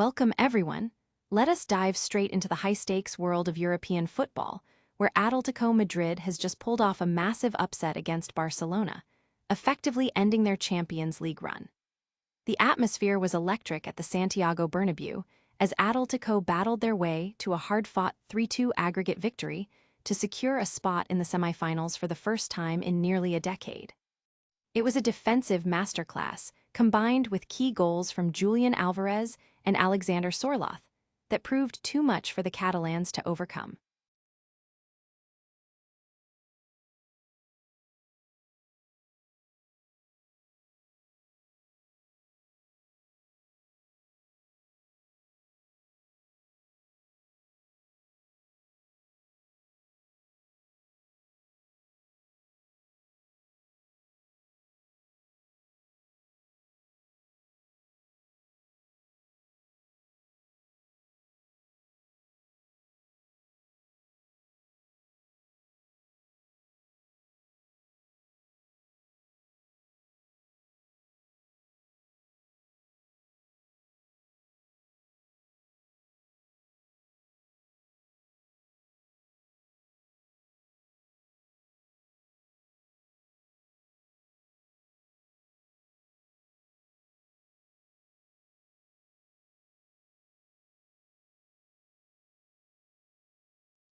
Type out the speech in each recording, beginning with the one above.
Welcome everyone. Let us dive straight into the high-stakes world of European football, where Atletico Madrid has just pulled off a massive upset against Barcelona, effectively ending their Champions League run. The atmosphere was electric at the Santiago Bernabéu as Atletico battled their way to a hard-fought 3-2 aggregate victory to secure a spot in the semifinals for the first time in nearly a decade. It was a defensive masterclass, combined with key goals from Julian Alvarez and Alexander Sorloth, that proved too much for the Catalans to overcome.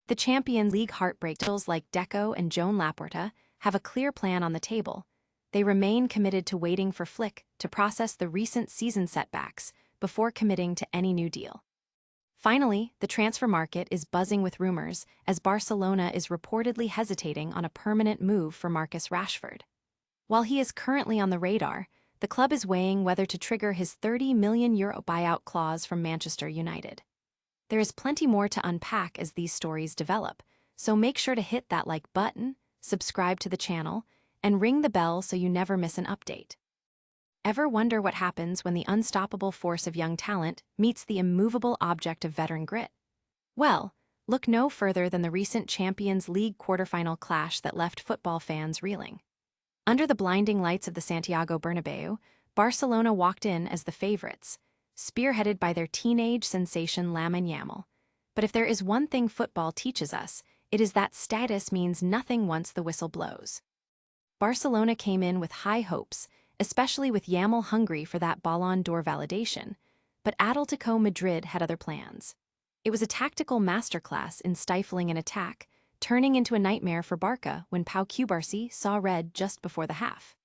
The Champions League heartbreak titles like Deco and Joan Laporta have a clear plan on the table. They remain committed to waiting for Flick to process the recent season setbacks before committing to any new deal. Finally, the transfer market is buzzing with rumors as Barcelona is reportedly hesitating on a permanent move for Marcus Rashford. While he is currently on the radar, the club is weighing whether to trigger his €30 million buyout clause from Manchester United. There is plenty more to unpack as these stories develop, so make sure to hit that like button, subscribe to the channel, and ring the bell so you never miss an update. Ever wonder what happens when the unstoppable force of young talent meets the immovable object of veteran grit? Well, look no further than the recent Champions League quarterfinal clash that left football fans reeling. Under the blinding lights of the Santiago Bernabéu, Barcelona walked in as the favorites, spearheaded by their teenage sensation Lamine Yamal. But if there is one thing football teaches us, it is that status means nothing once the whistle blows. Barcelona came in with high hopes, especially with Yamal hungry for that Ballon d'Or validation, but Atletico Madrid had other plans. It was a tactical masterclass in stifling an attack, turning into a nightmare for Barca when Pau Cubarsí saw red just before the half.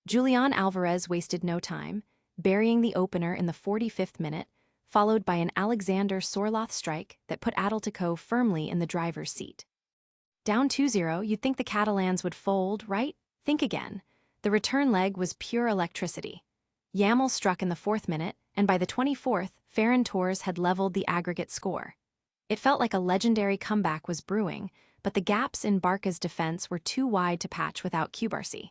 Julian Alvarez wasted no time, burying the opener in the 45th minute, followed by an Alexander Sorloth strike that put Atletico firmly in the driver's seat. Down 2-0, you'd think the Catalans would fold, right? Think again. The return leg was pure electricity. Yamal struck in the 4th minute, and by the 24th, Ferran Torres had leveled the aggregate score. It felt like a legendary comeback was brewing, but the gaps in Barca's defense were too wide to patch without Cubarsí.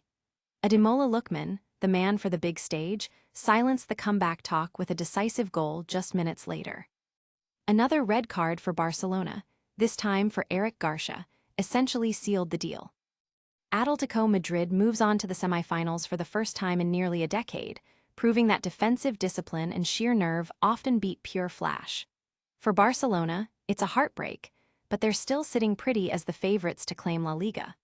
Ademola Lookman, the man for the big stage, silenced the comeback talk with a decisive goal just minutes later. Another red card for Barcelona, this time for Eric Garcia, essentially sealed the deal. Atletico Madrid moves on to the semifinals for the first time in nearly a decade, proving that defensive discipline and sheer nerve often beat pure flash. For Barcelona, it's a heartbreak, but they're still sitting pretty as the favorites to claim La Liga.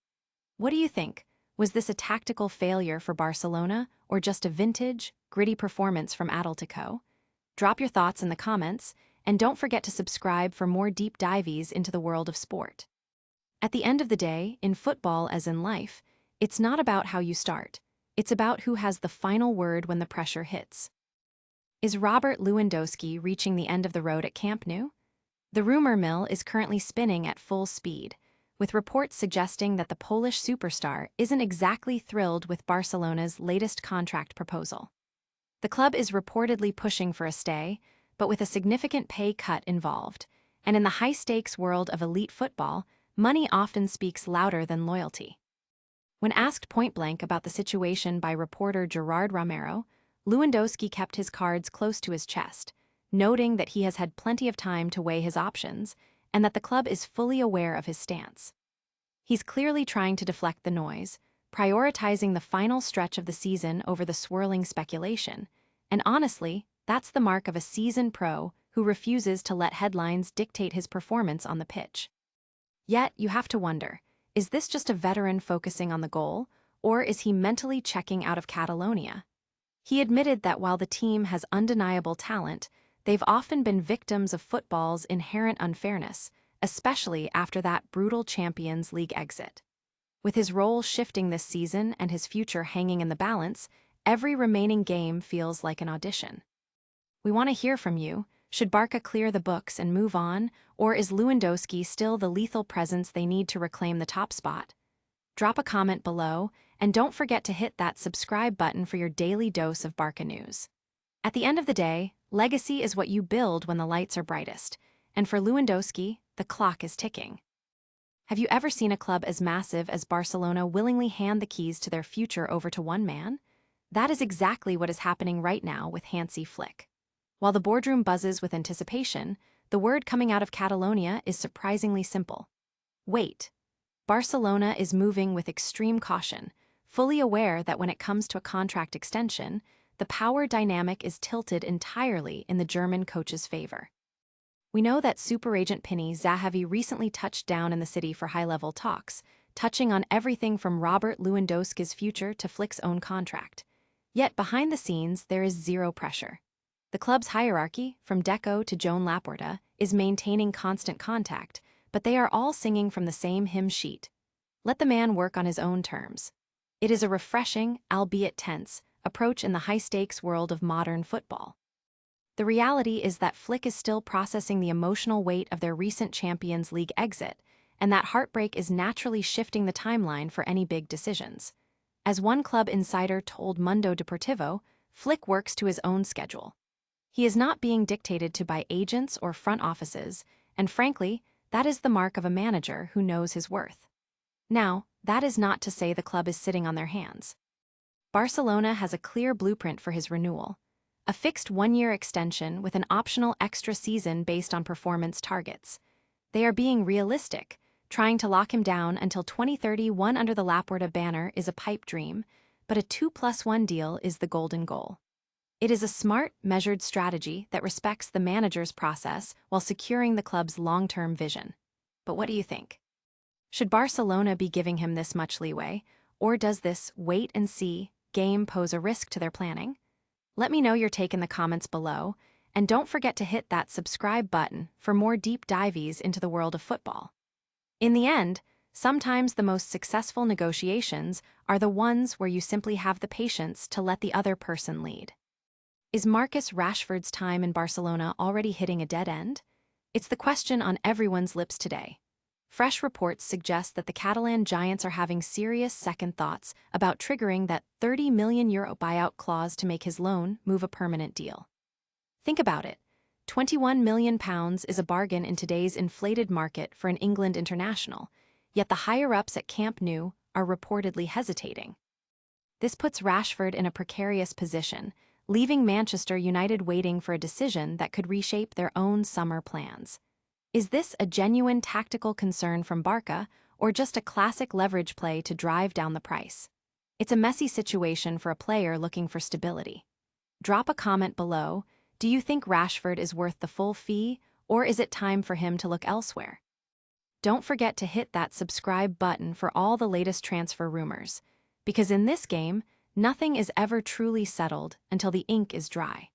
What do you think? Was this a tactical failure for Barcelona, or just a vintage, gritty performance from Atletico? Drop your thoughts in the comments, and don't forget to subscribe for more deep dives into the world of sport. At the end of the day, in football as in life, it's not about how you start. It's about who has the final word when the pressure hits. Is Robert Lewandowski reaching the end of the road at Camp Nou? The rumor mill is currently spinning at full speed, with reports suggesting that the Polish superstar isn't exactly thrilled with Barcelona's latest contract proposal. The club is reportedly pushing for a stay, but with a significant pay cut involved, and in the high-stakes world of elite football, money often speaks louder than loyalty. When asked point-blank about the situation by reporter Gerard Romero, Lewandowski kept his cards close to his chest, noting that he has had plenty of time to weigh his options and that the club is fully aware of his stance. He's clearly trying to deflect the noise, prioritizing the final stretch of the season over the swirling speculation, and honestly, That's the mark of a seasoned pro who refuses to let headlines dictate his performance on the pitch. Yet, you have to wonder, is this just a veteran focusing on the goal, or is he mentally checking out of Catalonia? He admitted that while the team has undeniable talent, they've often been victims of football's inherent unfairness, especially after that brutal Champions League exit. With his role shifting this season and his future hanging in the balance, every remaining game feels like an audition. We want to hear from you. Should Barca clear the books and move on, or is Lewandowski still the lethal presence they need to reclaim the top spot? Drop a comment below, and don't forget to hit that subscribe button for your daily dose of Barca news. At the end of the day, legacy is what you build when the lights are brightest, and for Lewandowski, the clock is ticking. Have you ever seen a club as massive as Barcelona willingly hand the keys to their future over to one man? That is exactly what is happening right now with Hansi Flick. While the boardroom buzzes with anticipation, the word coming out of Catalonia is surprisingly simple. Wait. Barcelona is moving with extreme caution, fully aware that when it comes to a contract extension, the power dynamic is tilted entirely in the German coach's favor. We know that super agent Pini Zahavi recently touched down in the city for high-level talks, touching on everything from Robert Lewandowski's future to Flick's own contract. Yet behind the scenes, there is zero pressure. The club's hierarchy, from Deco to Joan Laporta, is maintaining constant contact, but they are all singing from the same hymn sheet. Let the man work on his own terms. It is a refreshing, albeit tense, approach in the high-stakes world of modern football. The reality is that Flick is still processing the emotional weight of their recent Champions League exit, and that heartbreak is naturally shifting the timeline for any big decisions. As one club insider told Mundo Deportivo, Flick works to his own schedule. He is not being dictated to by agents or front offices, and frankly, that is the mark of a manager who knows his worth. Now, that is not to say the club is sitting on their hands. Barcelona has a clear blueprint for his renewal. A fixed one-year extension with an optional extra season based on performance targets. They are being realistic, trying to lock him down until 2031 under the Laporta banner is a pipe dream, but a 2+1 deal is the golden goal. It is a smart, measured strategy that respects the manager's process while securing the club's long-term vision. But what do you think? Should Barcelona be giving him this much leeway, or does this wait-and-see game pose a risk to their planning? Let me know your take in the comments below, and don't forget to hit that subscribe button for more deep dives into the world of football. In the end, sometimes the most successful negotiations are the ones where you simply have the patience to let the other person lead. Is Marcus Rashford's time in Barcelona already hitting a dead end? It's the question on everyone's lips today. Fresh reports suggest that the Catalan giants are having serious second thoughts about triggering that €30 million buyout clause to make his loan move a permanent deal. Think about it. £21 million is a bargain in today's inflated market for an England international, yet the higher-ups at Camp Nou are reportedly hesitating. This puts Rashford in a precarious position, leaving Manchester United waiting for a decision that could reshape their own summer plans. Is this a genuine tactical concern from Barca, or just a classic leverage play to drive down the price? It's a messy situation for a player looking for stability. Drop a comment below. Do you think Rashford is worth the full fee, or is it time for him to look elsewhere? Don't forget to hit that subscribe button for all the latest transfer rumors, because in this game, nothing is ever truly settled until the ink is dry.